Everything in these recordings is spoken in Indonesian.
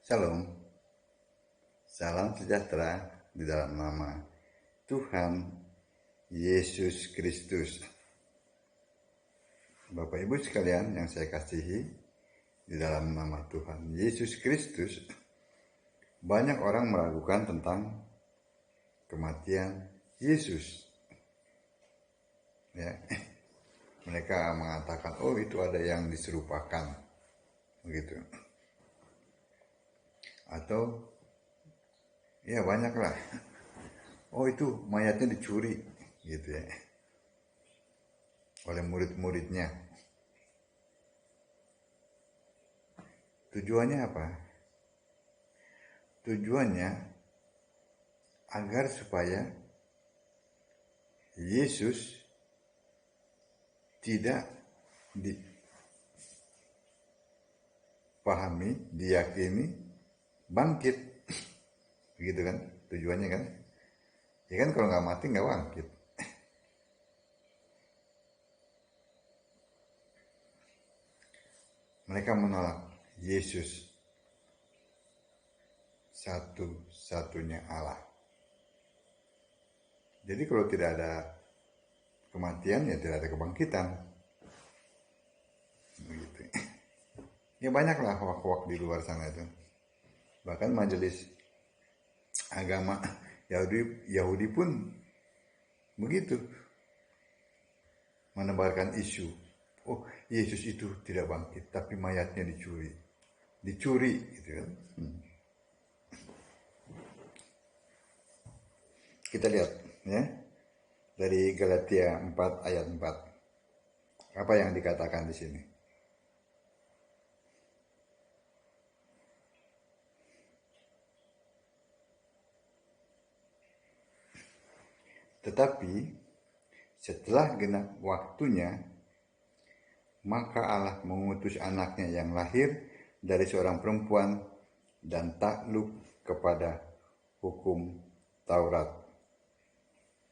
Shalom, salam sejahtera di dalam nama Tuhan Yesus Kristus. Bapak Ibu sekalian yang saya kasihi, di dalam nama Tuhan Yesus Kristus, banyak orang meragukan tentang kematian Yesus. Ya, mereka mengatakan, oh itu ada yang diserupakan, begitu. Atau ya banyaklah. Oh itu mayatnya dicuri, gitu ya, oleh murid-muridnya. Tujuannya apa? Tujuannya agar supaya Yesus tidak dipahami, diyakini bangkit, begitu kan? Tujuannya kan? Ya kan kalau nggak mati nggak bangkit. Mereka menolak Yesus satu-satunya Allah. Jadi kalau tidak ada kematian ya tidak ada kebangkitan. Begitu. Ya banyaklah hoak-hoak di luar sana itu. Bahkan majelis agama Yahudi pun begitu, menebarkan isu, oh Yesus itu tidak bangkit, tapi mayatnya dicuri gitu kan. Kita lihat ya dari Galatia 4 ayat 4. Apa yang dikatakan di sini? Tetapi setelah genap waktunya, maka Allah mengutus anaknya yang lahir dari seorang perempuan dan takluk kepada hukum Taurat.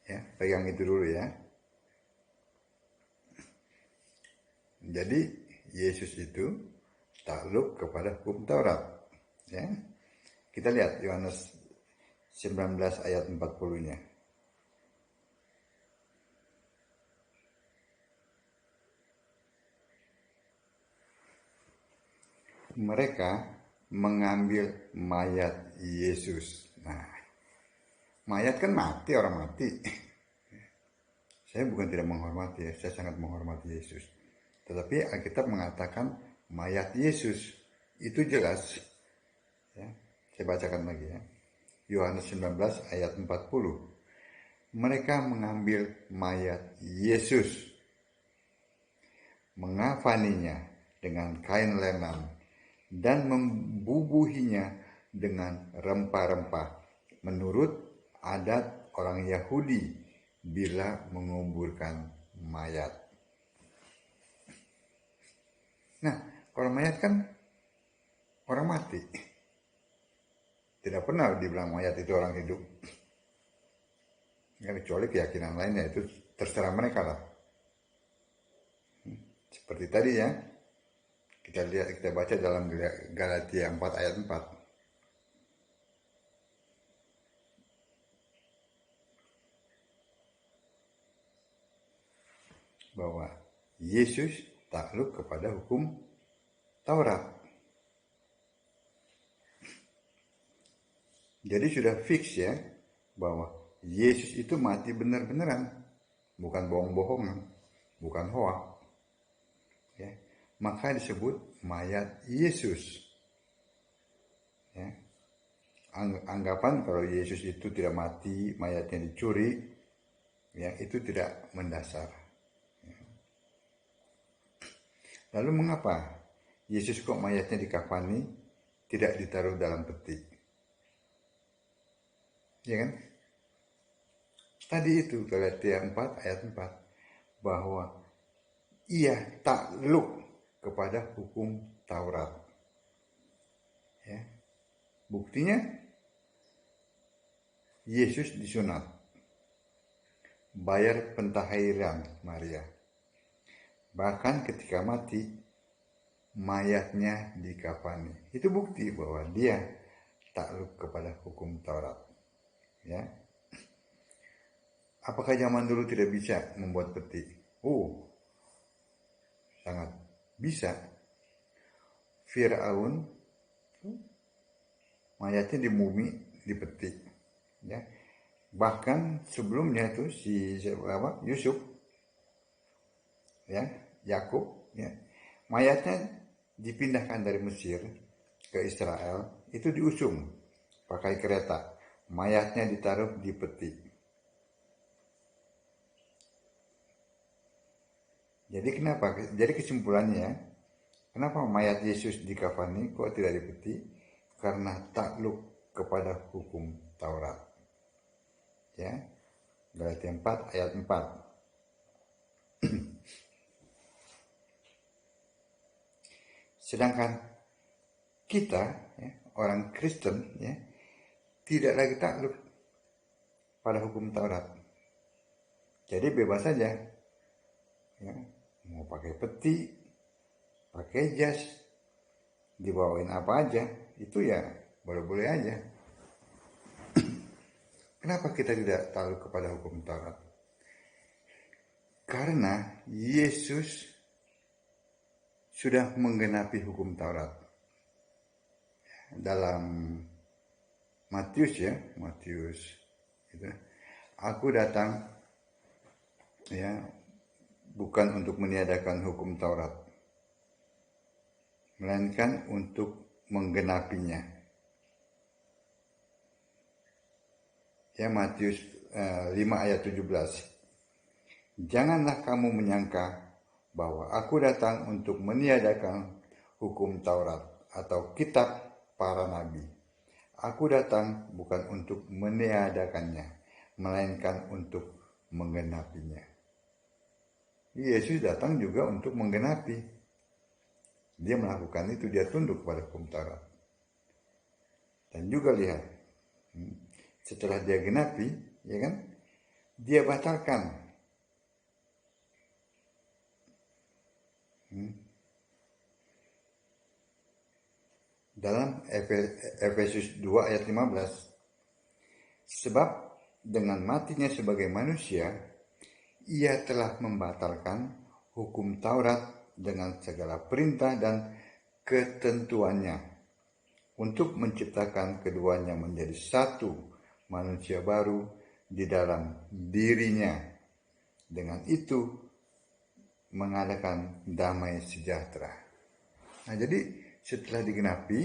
Ya, pegang itu dulu ya. Jadi Yesus itu takluk kepada hukum Taurat. Ya. Kita lihat Yohanes 19 ayat 40-nya. Mereka mengambil mayat Yesus. Nah, mayat kan mati, orang mati. Saya bukan tidak menghormati, saya sangat menghormati Yesus. Tetapi Alkitab mengatakan mayat Yesus. Itu jelas. Ya, saya bacakan lagi ya. Yohanes 19 ayat 40. Mereka mengambil mayat Yesus, mengafaninya dengan kain lenan, dan membubuhinya dengan rempah-rempah menurut adat orang Yahudi bila menguburkan mayat. Nah, kalau mayat kan orang mati. Tidak pernah dibilang mayat itu orang hidup. Ya, kecuali keyakinan lainnya, itu terserah mereka lah. Seperti tadi ya, kita baca dalam Galatia 4 ayat 4. Bahwa Yesus takluk kepada hukum Taurat. Jadi sudah fix ya, bahwa Yesus itu mati benar-beneran, bukan bohong-bohongan, bukan hoak. Ya, maka disebut mayat Yesus. Ya, anggapan kalau Yesus itu tidak mati, mayatnya dicuri, ya itu tidak mendasar. Lalu mengapa Yesus kok mayatnya dikafani, tidak ditaruh dalam peti? Ya kan? Tadi itu Galatia 4 ayat 4, bahwa ia takluk kepada hukum Taurat. Ya. Buktinya Yesus disunat, bayar pentahiran Maria. Bahkan ketika mati, mayatnya dikafani. Itu bukti bahwa dia takluk kepada hukum Taurat. Ya. Apakah zaman dulu tidak bisa membuat peti? Oh, sangat bisa. Firaun mayatnya dimumi, dipeti. Ya. Bahkan sebelumnya tuh si Yusuf, ya, Yakub, ya, mayatnya dipindahkan dari Mesir ke Israel, itu diusung pakai kereta, mayatnya ditaruh di peti. Jadi kenapa? Jadi kesimpulannya, kenapa mayat Yesus dikafani kok tidak di peti? Karena takluk kepada hukum Taurat. Ya, Galatia 4 ayat 4. Sedangkan kita, ya, orang Kristen, ya, tidak lagi takluk pada hukum Taurat. Jadi bebas saja, ya, mau pakai peti, pakai jas, dibawain apa aja, itu ya boleh-boleh aja. Kenapa kita tidak takluk kepada hukum Taurat? Karena Yesus sudah menggenapi hukum Taurat. Dalam Matius, ya, Matius gitu. Aku datang, ya, bukan untuk meniadakan hukum Taurat, melainkan untuk menggenapinya. Ya, Matius 5 ayat 17. Janganlah kamu menyangka bahwa aku datang untuk meniadakan hukum Taurat atau kitab para nabi. Aku datang bukan untuk meniadakannya, melainkan untuk menggenapinya. Yesus datang juga untuk menggenapi. Dia melakukan itu, dia tunduk kepada hukum Taurat. Dan juga lihat, setelah dia genapi, ya kan, dia batalkan. Dalam Efesus 2 ayat 15, sebab dengan matinya sebagai manusia, ia telah membatalkan hukum Taurat dengan segala perintah dan ketentuannya untuk menciptakan keduanya menjadi satu manusia baru di dalam dirinya. Dengan itu mengadakan damai sejahtera. Nah, jadi setelah digenapi,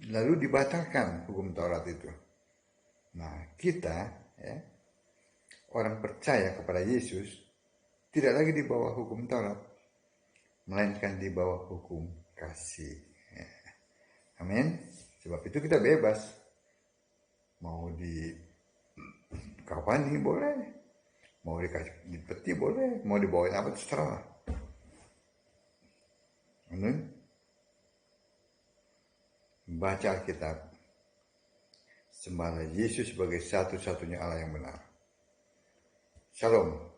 lalu dibatalkan hukum Taurat itu. Nah, kita, ya, orang percaya kepada Yesus, tidak lagi di bawah hukum Taurat, melainkan di bawah hukum kasih. Ya. Amin. Sebab itu kita bebas. Mau di kafani boleh, mau dikasih di peti boleh, mau dibawain apa terserah. Amin. Baca Alkitab, sembahlah Yesus sebagai satu-satunya Allah yang benar. Shalom.